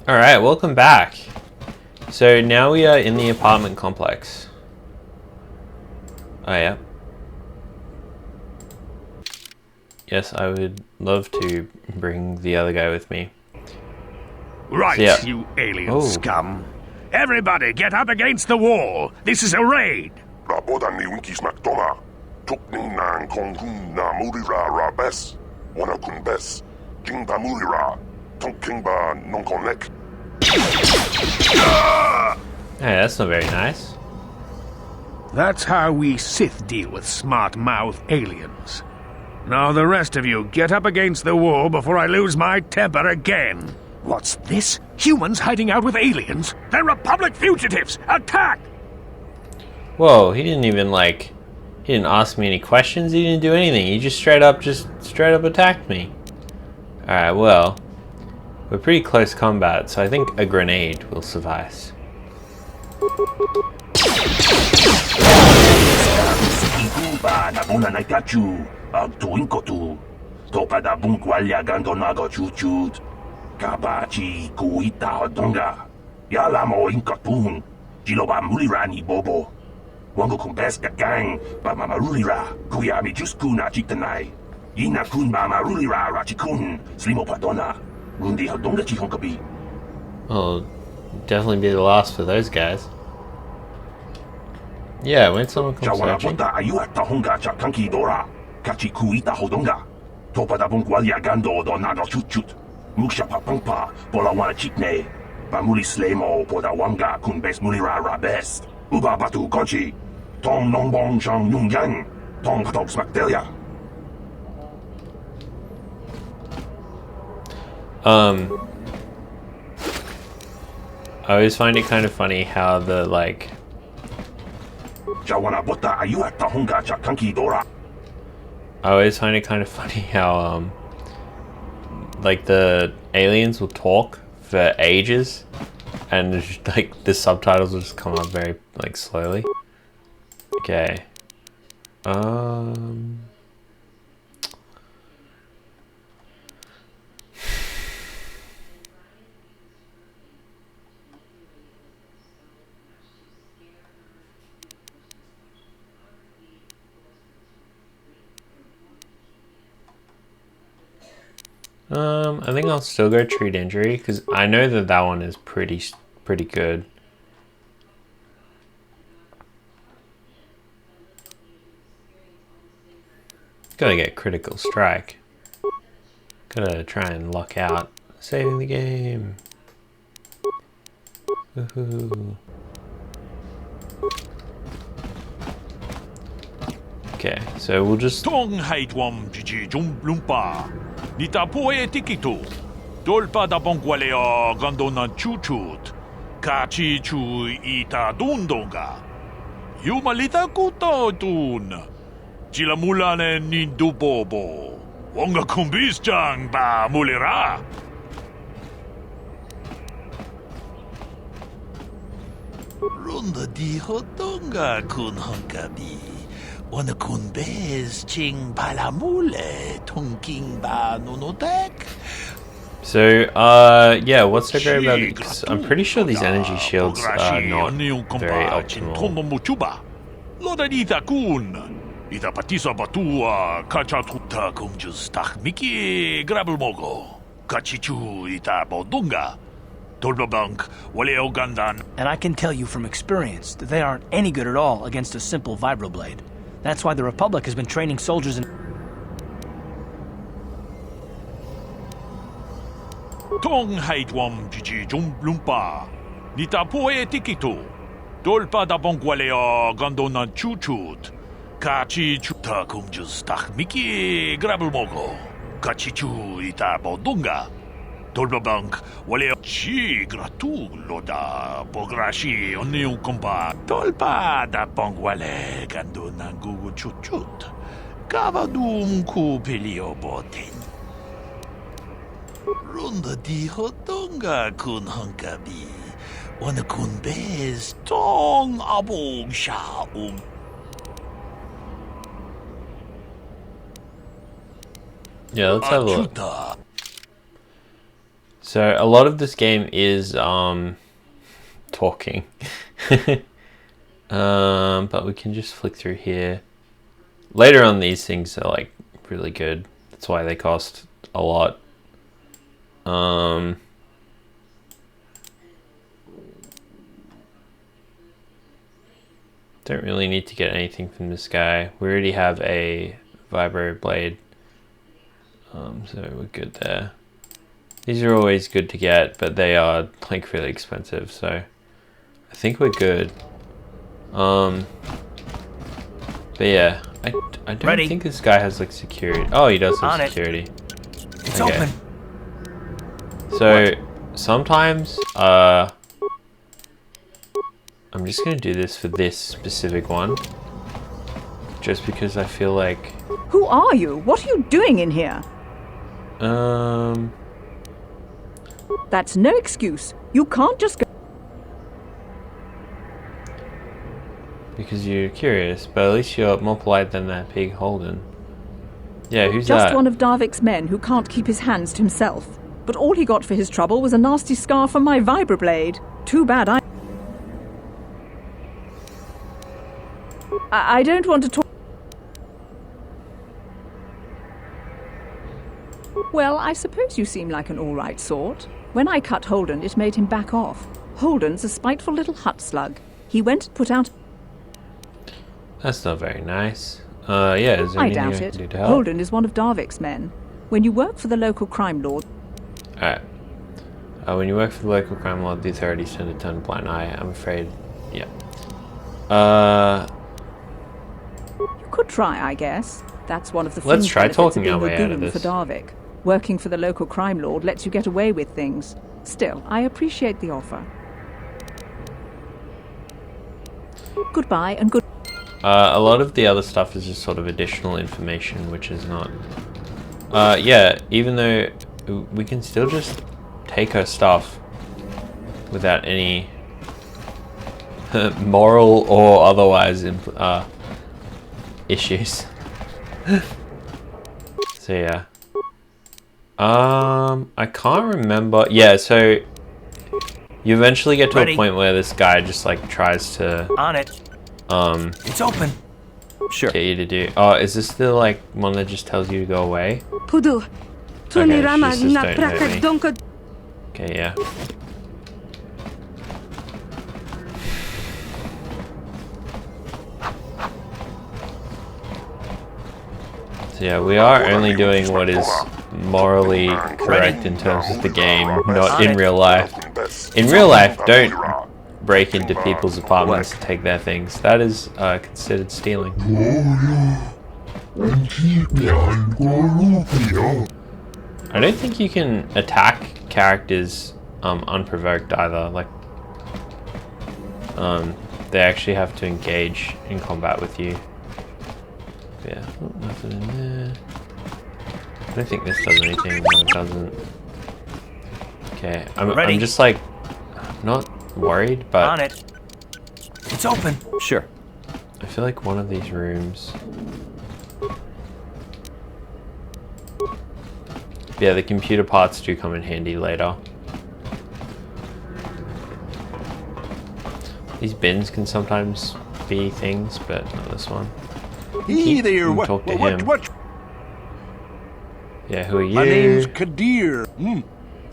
Alright, welcome back. So now we are in the apartment complex. Oh yeah. Yes, I would love to bring the other guy with me. Right, So, yeah. you alien scum. Everybody get up against the wall. This is a raid. Hey, that's not very nice. That's how we Sith deal with smart-mouth aliens. Now the rest of you get up against the wall before I lose my temper again. What's this? Humans hiding out with aliens? They're Republic fugitives! Attack! Whoa, he didn't even he didn't ask me any questions, he didn't do anything. He just straight up attacked me. Alright, well, we're pretty close combat, so I think a grenade will suffice. Kabachi kuita hodonga. Yala mo inkatun. Jiloba mulirani bobo. Wango kumbes gang. Ba mamarulira. Kuyami juskuna chitanai. Ina kun ba marulira rachikun. Slimo padona. Rundi hodonga chihonkabi. Well, definitely be the loss for those guys. Yeah, when someone comes Jawana searching. bota ayuata honga chakanki dora. Kachi kuita hodonga. Topada bungwalia gando do naga chut. Muksha papangpa, pola wana chitne. Pamuli slemo, poda wanga, kun bes mulira rabest. Uba batu konchi. Tong nongbong shang yung yang. Tong katok smakdelia. I always find it kind of funny how the Jawana bota ayuata honga chakanki dora. I always find it kind of funny how the aliens will talk for ages and the subtitles will just come up very slowly. Okay. I think I'll still go treat injury because I know that one is pretty good. Gotta get critical strike. Gotta try and lock out. Saving the game. Woohoo. Okay, so we'll just. Tong haitwam jiji lumpa. Nita poe tikitu. Dolpa da bongwaleo gandona chuchut. Kachi chu ita dundonga. Yumalita kuto tun. Chilamulane nindubobo. Wonga kumbisjang ba mulira. Runda di hotonga kun honkabi. Wana kun bez ching palamule tongking ba nunotek. So, yeah, what's so great about it? 'Cause I'm pretty sure these energy shields are not very optimal. Loda dita kun. Ita patisa batua kachatuta kumjus takmiki grabulmogo. Kachichu ita bodunga. Tolbabank waleo gandan. And I can tell you from experience that they aren't any good at all against a simple vibroblade. That's why the Republic has been training soldiers in... Tong haitwam jiji lumpa. Nita poe tikitu. Dolpa da bongwaleo gandona chuchut. Kachi chuta kumjus takmiki grabulmogo. Kachichu ita bodunga. Tolbabank waleo chi gratu loda bograshi oniu kompa. Tolpa da bongwale gandona gugu chuchut. Kavadum kupilio boten. Runda di hotonga kun honkabi. Wana kun bez tong abong sha Yeah, let's have a look. So a lot of this game is talking. But we can just flick through here. Later on, these things are like really good. That's why they cost a lot. Don't really need to get anything from this guy. We already have a vibro blade, so we're good there. These are always good to get, but they are like really expensive, so I think we're good. But yeah, I don't think this guy has like security. Oh, he does have security. It's open. So sometimes I'm just gonna do this for this specific one, just because I feel like. Who are you? What are you doing in here? That's no excuse. You can't just go. Because you're curious, but at least you're more polite than that pig Holden. Yeah, who's Just that? one of Darvik's men who can't keep his hands to himself. But all he got for his trouble was a nasty scar from my vibroblade. Too bad I don't want to talk. Well, I suppose you seem like an all-right sort. When I cut Holden, it made him back off. Holden's a spiteful little hut slug. He went and put out... That's not very nice. Yeah, is there I anything doubt I can it. do to help? Holden is one of Darvik's men. When you work for the local crime lord... Alright. When you work for the local crime lord, the authorities tend to turn a blind eye. I'm afraid... Yeah. You could try, I guess. That's one of the Let's fringe try benefits of talking being our way a out of goon for this. Darvik. Working for the local crime lord lets you get away with things. Still, I appreciate the offer. Goodbye and good... A lot of the other stuff is just sort of additional information, which is not... yeah, even though we can still just take her stuff without any moral or otherwise issues. So yeah. I can't remember. Yeah, so you eventually get to a point where this guy just like tries to On it. It's open. Sure. get you to do. Oh, is this the like one that just tells you to go away? Pudu. Okay, Tunirama she says na don't hurt praka me. donka. Okay, yeah. So yeah, we are only doing what is morally correct in terms of the game, not in real life. In real life, don't break into people's apartments to take their things. That is considered stealing. I don't think you can attack characters unprovoked either. Like, they actually have to engage in combat with you. Yeah, oh, nothing in there. I don't think this does anything. No, it doesn't. Okay, I'm just like not worried, but On it. It's open. Sure. I feel like one of these rooms. Yeah, the computer parts do come in handy later. These bins can sometimes be things, but not this one. Hey there, what? Talk to him. Yeah, who are you? My name's Kadir.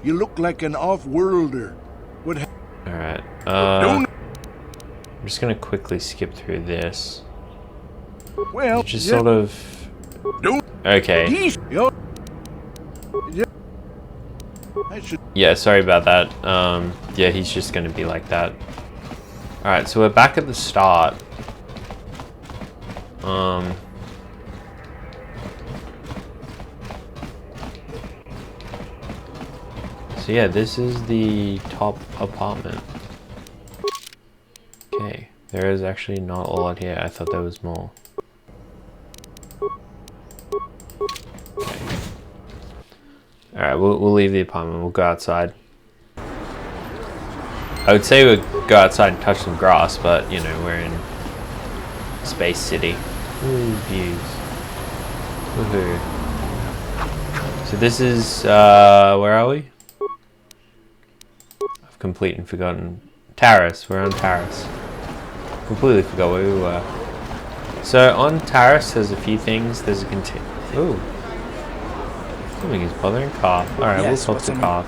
You look like an off-worlder. Alright, I'm just gonna quickly skip through this. Well, Just sort of... Okay. Yeah, sorry about that. Yeah, he's just gonna be like that. Alright, so we're back at the start. So yeah, this is the top apartment. Okay, there is actually not a lot here. I thought there was more. Okay. Alright, we'll leave the apartment. We'll go outside. I would say we'd go outside and touch some grass, but, you know, we're in Space City. Ooh, views. Woohoo. So this is, where are we? complete and forgotten. Taris. We're on Taris. Completely forgot where we were. So on Taris, there's a few things. There's a Ooh. Something is bothering calf. Alright, Yes, we'll what's talk to her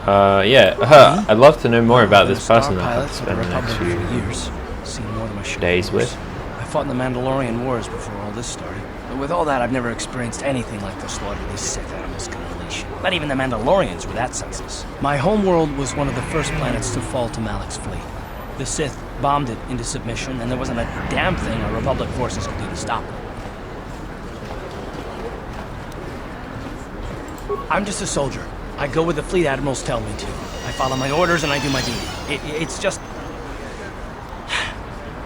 calf. I'd love to know more about this person I have to spend the next few years. Seen more than my share of days wars. with. I fought in the Mandalorian Wars before all this started. But with all that, I've never experienced anything like the slaughter these Sith animals can unleash. Not even the Mandalorians were that senseless. My homeworld was one of the first planets to fall to Malik's fleet. The Sith bombed it into submission, and there wasn't a damn thing our Republic forces could do to stop it. I'm just a soldier. I go where the fleet admirals tell me to. I follow my orders and I do my duty. It's just...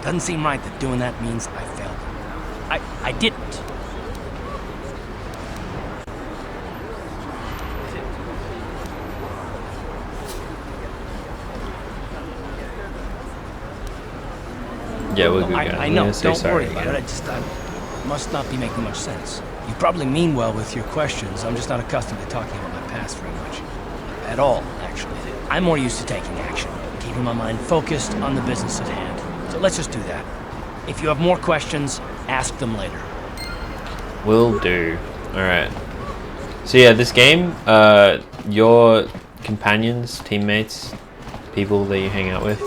doesn't seem right that doing that means I failed. I didn't. Yeah, we'll go. I know, don't worry about it. I must not be making much sense. You probably mean well with your questions. I'm just not accustomed to talking about my past very much. At all, actually. I'm more used to taking action, keeping my mind focused on the business at hand. So let's just do that. If you have more questions, ask them later. Will do. Alright. So yeah, this game, your companions, teammates, people that you hang out with,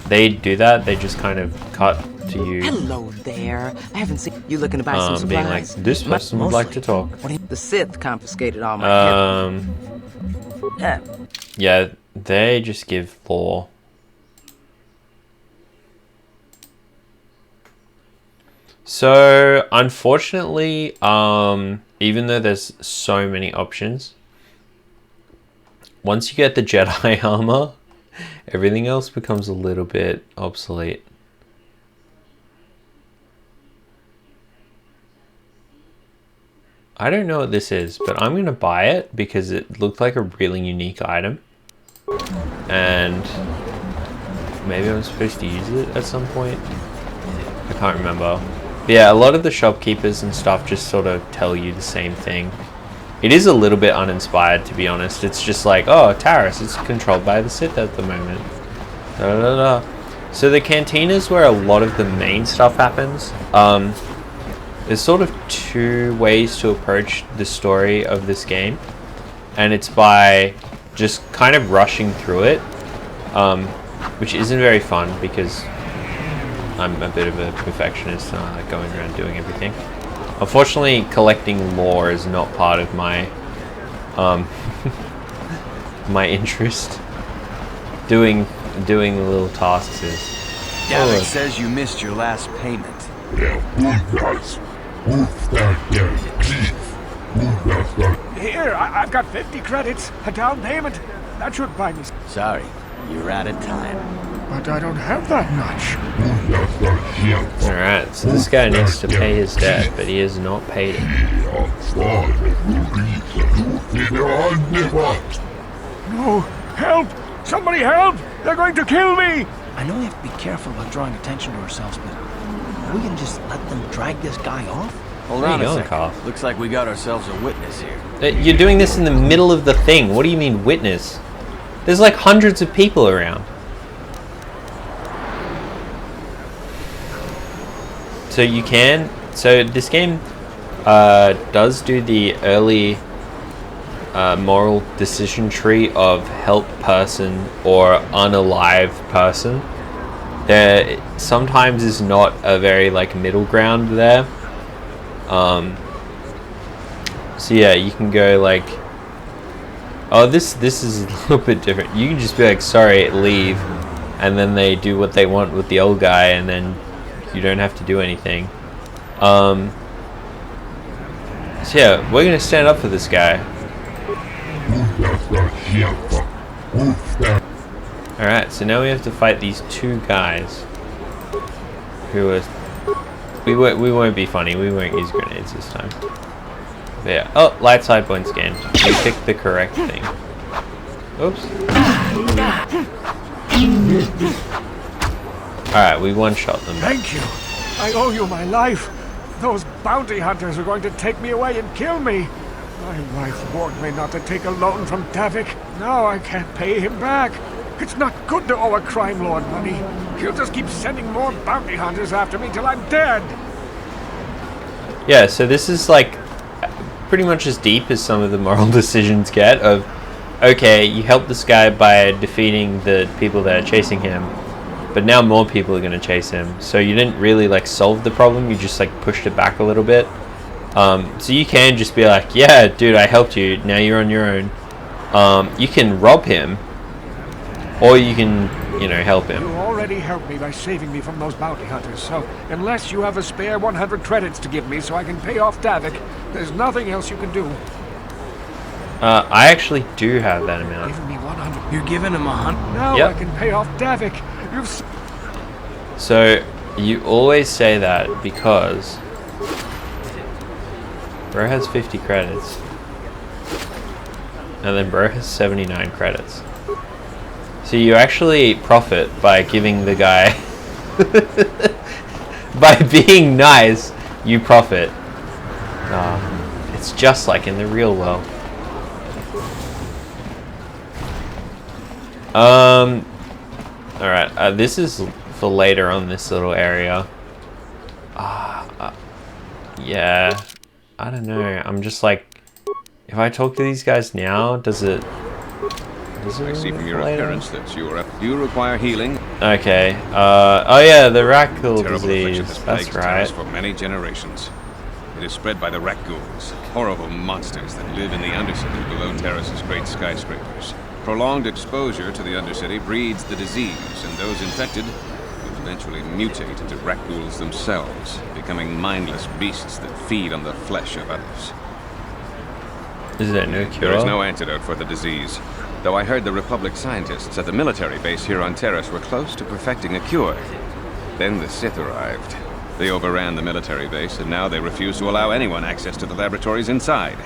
they do that. They just kind of cut to you. Hello there. I haven't seen you looking to buy some supplies. Being like, this person would like to talk. The Sith confiscated all my Yeah, they just give lore. So, unfortunately, even though there's so many options, once you get the Jedi armor, everything else becomes a little bit obsolete. I don't know what this is, but I'm going to buy it because it looked like a really unique item. And maybe I'm supposed to use it at some point. I can't remember. But yeah, a lot of the shopkeepers and stuff just sort of tell you the same thing. It is a little bit uninspired, to be honest. It's just like, oh, Taris, it's controlled by the Sith at the moment. Da, da, da. So the cantina is where a lot of the main stuff happens. There's sort of two ways to approach the story of this game. And it's by just kind of rushing through it. Which isn't very fun because I'm a bit of a perfectionist and I like going around doing everything. Unfortunately, collecting lore is not part of my my interest. Doing the little tasks is. Taris says you missed your last payment. Here, I've got 50 credits, a down payment. That should buy me. Sorry, you're out of time. But I don't have that much. Alright, so this guy needs to pay his debt, but he has not paid it. No, help! Somebody help! They're going to kill me! I know we have to be careful about drawing attention to ourselves, but are we gonna just let them drag this guy off? Hold Where on you a going, second. Carl? Looks like we got ourselves a witness here. You're doing this in the middle of the thing. What do you mean witness? There's like hundreds of people around. So you can. So this game does do the early moral decision tree of help person or unalive person. There sometimes is not a very like middle ground there. So yeah, you can go like, oh, this is a little bit different. You can just be like, sorry, leave, and then they do what they want with the old guy, and then you don't have to do anything. So yeah, we're gonna stand up for this guy. Alright, so now we have to fight these two guys who are... We won't be funny, we won't use grenades this time. But yeah, oh, light side point scan. We picked the correct thing. Oops. Alright, we one-shot them. Thank you. I owe you my life. Those bounty hunters are going to take me away and kill me. My wife warned me not to take a loan from Davik. Now I can't pay him back. It's not good to owe a crime lord money. He'll just keep sending more bounty hunters after me till I'm dead. Yeah, so this is like pretty much as deep as some of the moral decisions get of, okay, you helped this guy by defeating the people that are chasing him, but now more people are going to chase him. So you didn't really like solve the problem, you just like pushed it back a little bit. So you can just be like, yeah, dude, I helped you, now you're on your own. You can rob him, or you can, you know, help him. You already helped me by saving me from those bounty hunters, so unless you have a spare 100 credits to give me so I can pay off Davik, there's nothing else you can do. I actually do have that amount. Give me 100. You're giving him 100? Now Yep. I can pay off Davik. So you always say that because bro has 50 credits, and then bro has 79 credits. So you actually profit by giving the guy by being nice, you profit. It's just like in the real world. Alright, this is for later on this little area. Yeah, I don't know. I'm just like, if I talk to these guys now, does it I see from your appearance that you require healing. Okay. Oh yeah, the Rakghoul Terrible affliction disease. has That's plagued Taris right. for many generations. It is spread by the Rakghouls, horrible monsters that live in the Undercity below Taris's great skyscrapers. Prolonged exposure to the Undercity breeds the disease, and those infected will eventually mutate into Rakghouls themselves, becoming mindless beasts that feed on the flesh of others. Is there no cure? There is no antidote for the disease, though I heard the Republic scientists at the military base here on Taris were close to perfecting a cure. Then the Sith arrived. They overran the military base, and now they refuse to allow anyone access to the laboratories inside.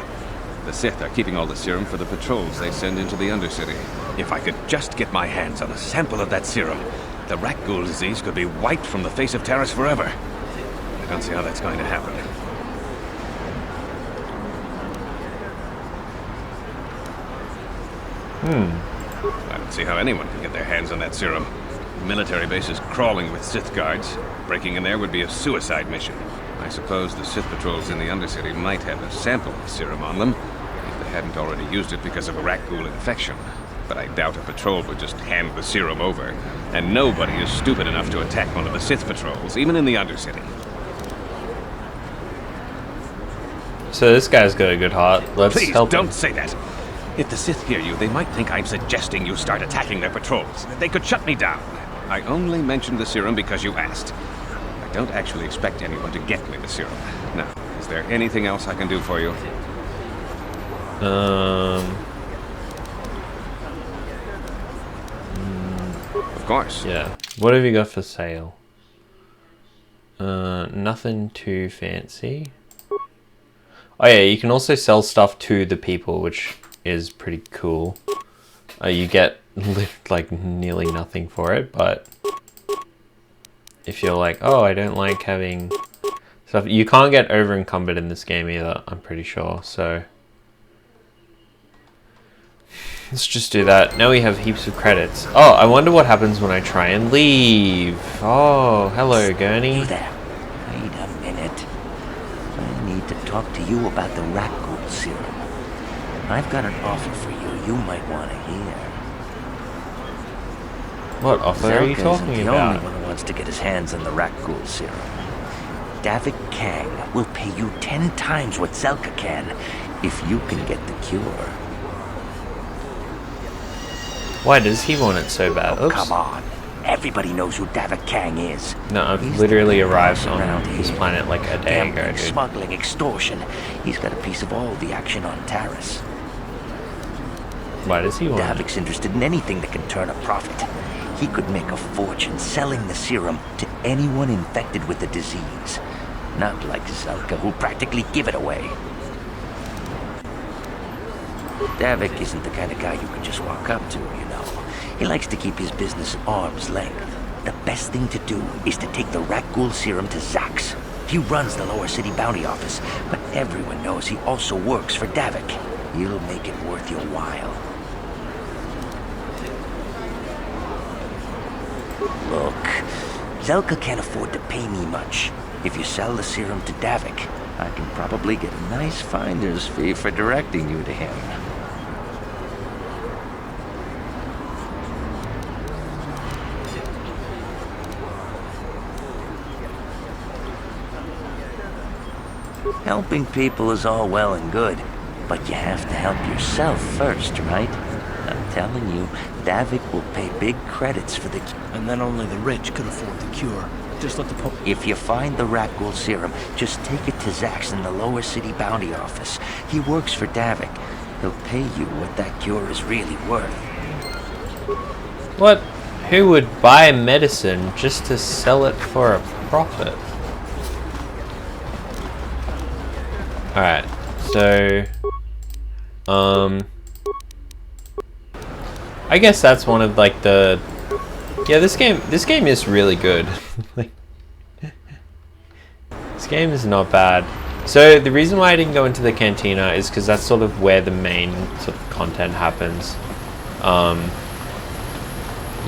The Sith are keeping all the serum for the patrols they send into the Undercity. If I could just get my hands on a sample of that serum, the Rakghoul disease could be wiped from the face of Taris forever. I don't see how that's going to happen. I don't see how anyone can get their hands on that serum. The military base is crawling with Sith guards. Breaking in there would be a suicide mission. I suppose the Sith patrols in the Undercity might have a sample of serum on them, if they hadn't already used it because of a Rakghoul infection. But I doubt a patrol would just hand the serum over. And nobody is stupid enough to attack one of the Sith patrols, even in the Undercity. So this guy's got a good heart. Let's Please help don't him. say that. If the Sith hear you, they might think I'm suggesting you start attacking their patrols. They could shut me down. I only mentioned the serum because you asked. I don't actually expect anyone to get me the serum. Now, is there anything else I can do for you? Of course. Yeah. What have you got for sale? Nothing too fancy. Oh yeah, you can also sell stuff to the people, which is pretty cool. You get like nearly nothing for it, but if you're like, oh, I don't like having stuff, you can't get over encumbered in this game either, I'm pretty sure, so let's just do that. Now we have heaps of credits. Oh, I wonder what happens when I try and leave. Oh, hello, Gurney. You there. Wait a minute. I need to talk to you about the Rakghoul serum. I've got an offer for you might want to hear. What offer are you talking the about? only one who wants to get his hands on the Rakghoul serum. Davik Kang will pay you 10 times what Zelka can if you can get the cure. Why does he want it so bad? Oh, Oops. come on. Everybody knows who Davik Kang is. No, I've He's literally the arrived boss around on this here. planet like a day ago, Gambling, dude. smuggling, extortion. He's got a piece of all the action on Taris. Why does he want it? Davik's interested in anything that can turn a profit. He could make a fortune selling the serum to anyone infected with the disease. Not like Zelka, who'll practically give it away. Davik isn't the kind of guy you can just walk up to, you know. He likes to keep his business at arm's length. The best thing to do is to take the Rakghoul serum to Zax. He runs the lower city bounty office, but everyone knows he also works for Davik. He'll make it worth your while. Look, Zelka can't afford to pay me much. If you sell the serum to Davik, I can probably get a nice finder's fee for directing you to him. Helping people is all well and good, but you have to help yourself first, right? I'm telling you, Davik will pay big credits for the... And then only the rich could afford the cure. Just let the If you find the rat ghoul serum, just take it to Zax in the lower city bounty office. He works for Davik. He'll pay you what that cure is really worth. What? Who would buy medicine just to sell it for a profit? Alright, so I guess that's one of like the this game is really good. Like, this game is not bad. So the reason why I didn't go into the cantina is because that's sort of where the main sort of content happens.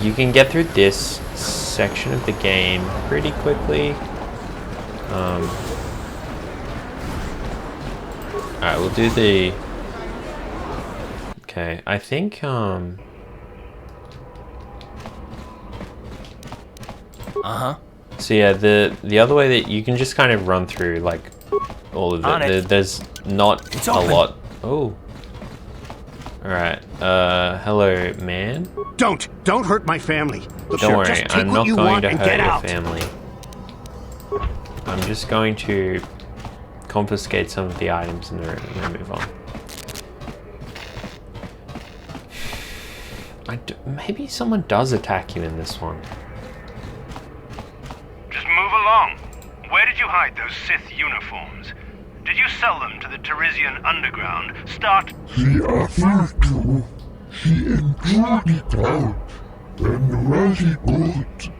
You can get through this section of the game pretty quickly. Alright, we'll do the... Okay, I think, So yeah, the other way that you can just kind of run through, like, all of it. There's not a lot. Oh. Alright, hello, man. Don't hurt my family. Don't worry, I'm not going to hurt your family. I'm just going to confiscate some of the items in the room and then move on. Maybe someone does attack you in this one. Just move along. Where did you hide those Sith uniforms? Did you sell them to the Tarisian underground? She offered to. She entered it out. And very good.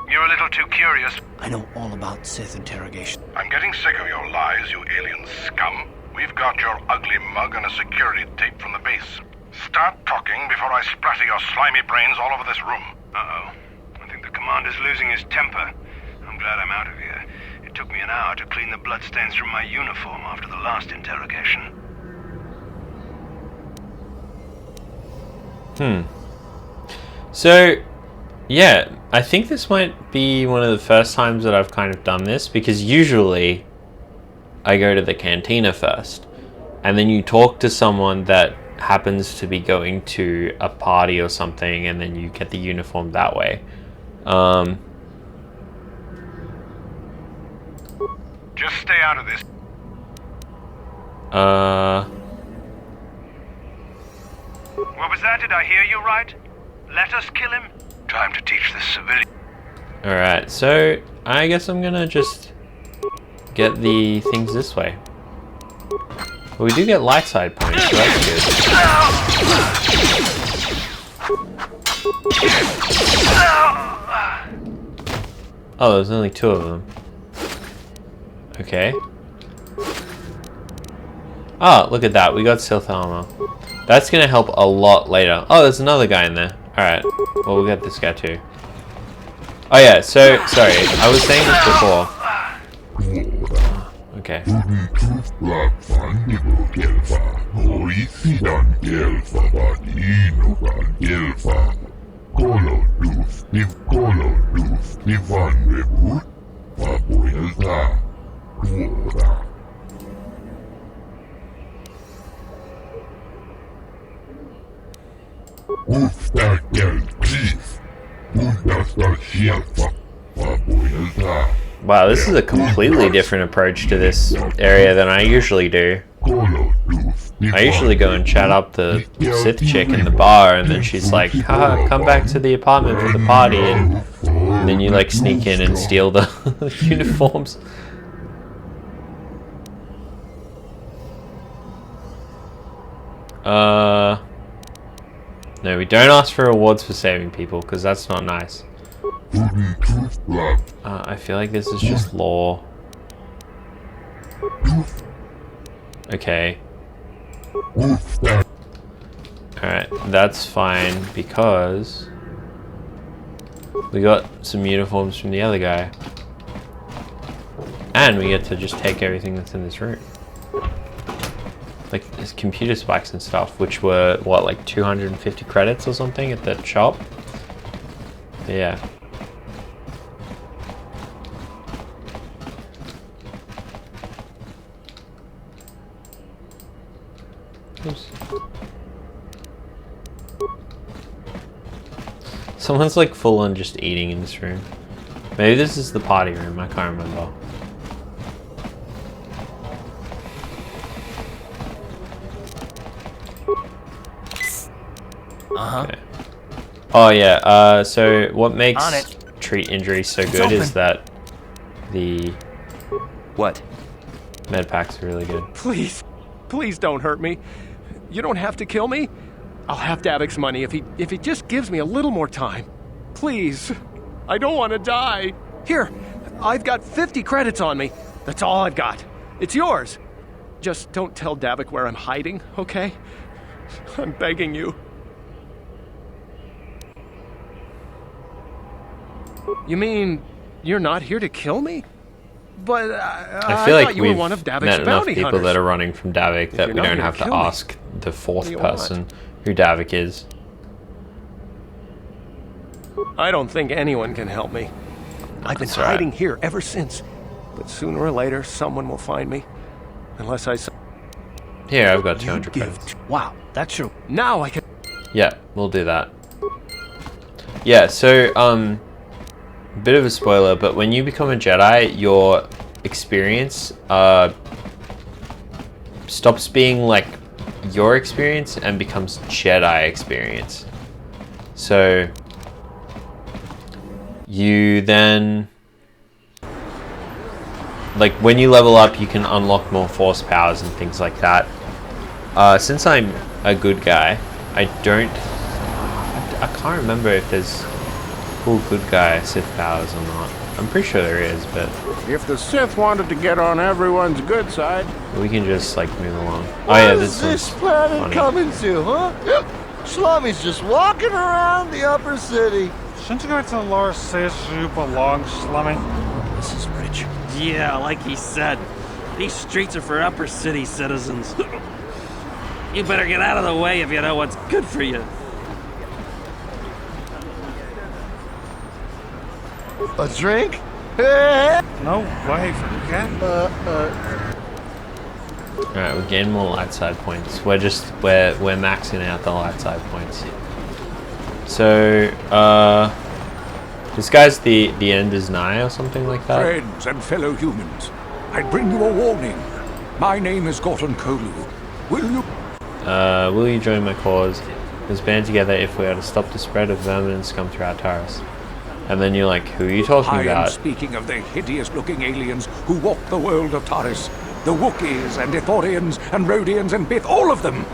You're a little too curious. I know all about Sith interrogation. I'm getting sick of your lies, you alien scum. We've got your ugly mug and a security tape from the base. Start talking before I splatter your slimy brains all over this room. Uh-oh. I think the commander's losing his temper. I'm glad I'm out of here. It took me an hour to clean the bloodstains from my uniform after the last interrogation. So, yeah, I think this might be one of the first times that I've kind of done this, because usually I go to the cantina first, and then you talk to someone that happens to be going to a party or something, and then you get the uniform that way. Just stay out of this. What was that? Did I hear you right? Let us kill him? Time to teach this civilian. Alright, so I guess I'm gonna just get the things this way. Well, we do get light side points, so that's good. Oh, there's only 2 of them. Okay. Oh, look at that. We got stealth armor. That's gonna help a lot later. Oh, there's another guy in there. Alright. Well, we'll get this guy too. Oh yeah, so, sorry. I was saying this before. Okay. Wow, this is a completely different approach to this area than I usually do. I usually go and chat up the Sith chick in the bar, and then she's like, haha, come back to the apartment for the party, and then you like sneak in and steal the uniforms. No, we don't ask for rewards for saving people, because that's not nice. I feel like this is just lore. Okay. Alright, that's fine because we got some uniforms from the other guy. And we get to just take everything that's in this room. Like there's computer spikes and stuff, which were what, like 250 credits or something at that shop? Yeah. Oops. Someone's like full on just eating in this room. Maybe this is the party room, I can't remember. Okay. Oh yeah, so what makes treat injuries so good is that the... What? Med packs are really good. Please, please don't hurt me. You don't have to kill me. I'll have Davik's money if he just gives me a little more time. Please. I don't want to die. Here, I've got 50 credits on me. That's all I've got. It's yours. Just don't tell Davik where I'm hiding, okay? I'm begging you. You mean you're not here to kill me? But I feel like you were we've one of Davik's met enough bounty people hunters. that are running from Davik that we don't have to ask the fourth person who Davik is. I don't think anyone can help me. I've been hiding here ever since. But sooner or later, someone will find me. Unless I... Here, I've got 200 credits. Wow, that's true. Now I can... Yeah, we'll do that. Yeah, so, bit of a spoiler, but when you become a Jedi, your experience, stops being, like, your experience and becomes Jedi experience. So... you then, like when you level up, you can unlock more force powers and things like that. Since I'm a good guy, I can't remember if there's cool good guy Sith powers or not. I'm pretty sure there is, but if the Sith wanted to get on everyone's good side, we can just like move along. What oh yeah, is this planet coming to, huh? Slummy's just walking around the upper city. Shouldn't you go to the lore says you belong, Slummy? This is rich. Yeah, like he said. These streets are for upper city citizens. You better get out of the way if you know what's good for you. A drink? No way, forget. Alright, we're getting more light side points. We're maxing out the light side points. So, this guy's the end is nigh or something like that? Friends and fellow humans, I bring you a warning. My name is Gorton Kolu. Will you join my cause? Let's band together if we are to stop the spread of vermin and scum throughout Taris. And then you're like, who are you talking about? I am speaking of the hideous-looking aliens who walk the world of Taris. The Wookiees and Ithorians and Rhodians and Bith, all of them.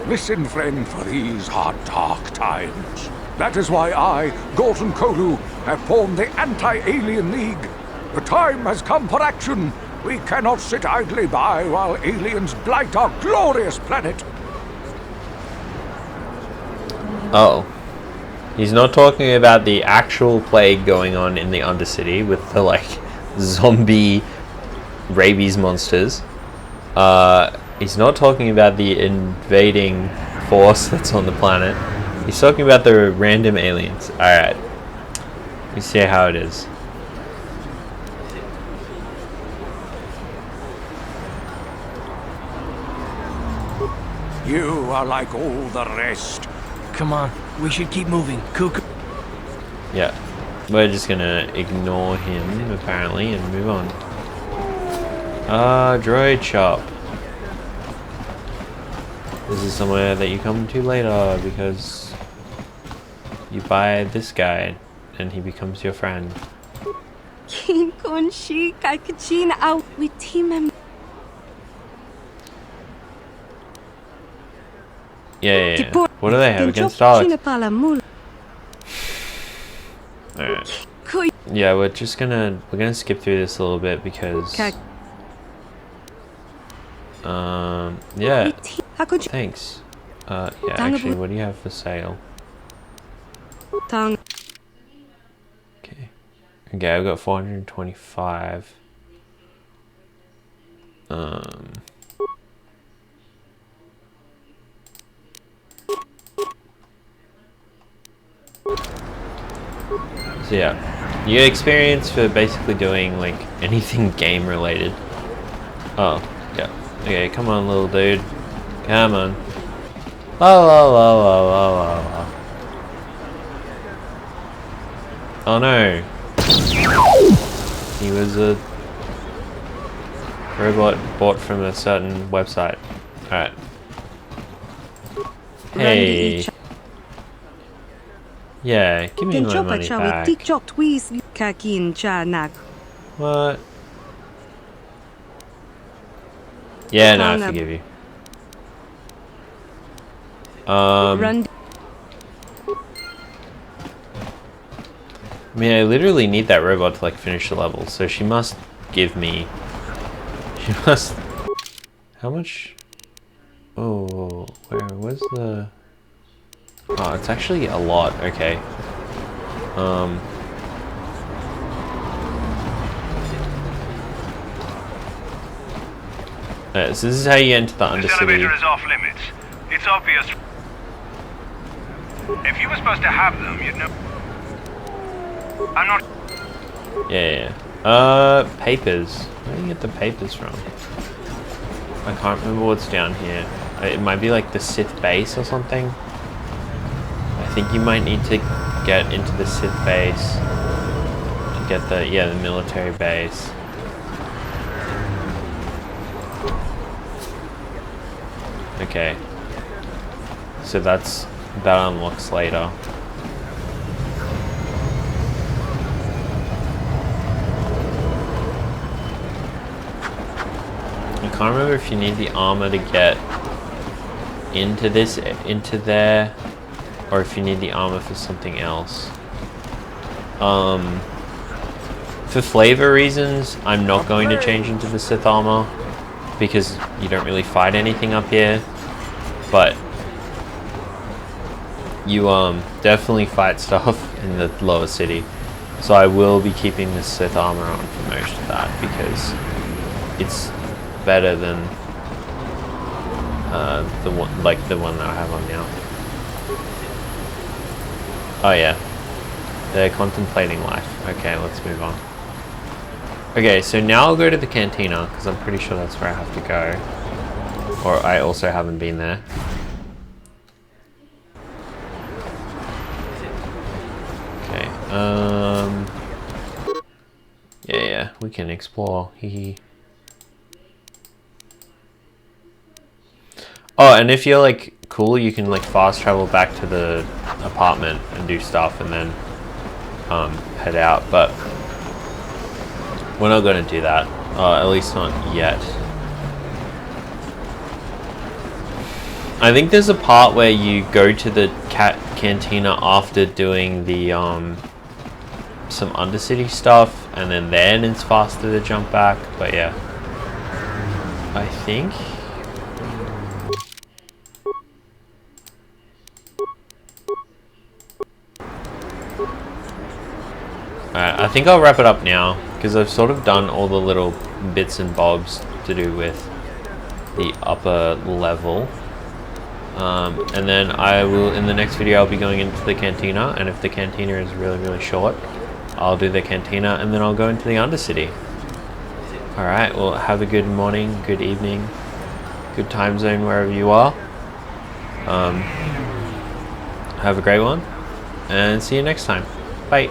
Listen, friend, for these are dark times. That is why I, Gorton Kolu, have formed the Anti-Alien League. The time has come for action. We cannot sit idly by while aliens blight our glorious planet. Oh. He's not talking about the actual plague going on in the Undercity with the, like, zombie rabies monsters. He's not talking about the invading force that's on the planet. He's talking about the random aliens. Alright. Let me see how it is. You are like all the rest. Come on, we should keep moving. Cuckoo. Yeah. We're just gonna ignore him, apparently, and move on. Droid shop. This is somewhere that you come to later because you buy this guy and he becomes your friend. Yeah. What do they have against Daleks? Alright. Yeah, we're gonna skip through this a little bit because yeah. Thanks. Yeah, actually, what do you have for sale? Okay. Okay, I've got 425. So yeah, you get experience for basically doing like anything game related. Oh, yeah. Okay, come on, little dude. Come on. La la la la la la la. Oh no. He was a robot bought from a certain website. Alright. Hey. Yeah, give me my money back. What? Yeah, no, I forgive you. I mean, I literally need that robot to like finish the level, so she must give me. She must. How much? Oh, where's the? Oh, it's actually a lot. Okay. So this is how you get into the Undercity. This elevator is off limits. It's obvious. If you were supposed to have them, you'd know. I'm not. Yeah. Papers. Where do you get the papers from? I can't remember what's down here. It might be like the Sith base or something. I think you might need to get into the Sith base to get the military base. Okay. So that unlocks later. I can't remember if you need the armor to get into there, or if you need the armor for something else. For flavor reasons, I'm not going to change into the Sith armor because you don't really fight anything up here, but you definitely fight stuff in the lower city. So I will be keeping the Sith armor on for most of that because it's better than the one that I have on now. Oh yeah, they're contemplating life. Okay, let's move on. Okay, so now I'll go to the cantina because I'm pretty sure that's where I have to go, or I also haven't been there. Okay, yeah, we can explore. Hee. Oh, and if you're like cool, you can like fast travel back to the apartment and do stuff and then head out, but we're not going to do that, at least not yet. I think there's a part where you go to the cantina after doing the some Undercity stuff, and then it's faster to jump back, but yeah, I think. Alright, I think I'll wrap it up now, because I've sort of done all the little bits and bobs to do with the upper level. And then I will, in the next video, I'll be going into the cantina, and if the cantina is really, really short, I'll do the cantina, and then I'll go into the Undercity. Alright, well, have a good morning, good evening, good time zone wherever you are. Have a great one, and see you next time. Bye.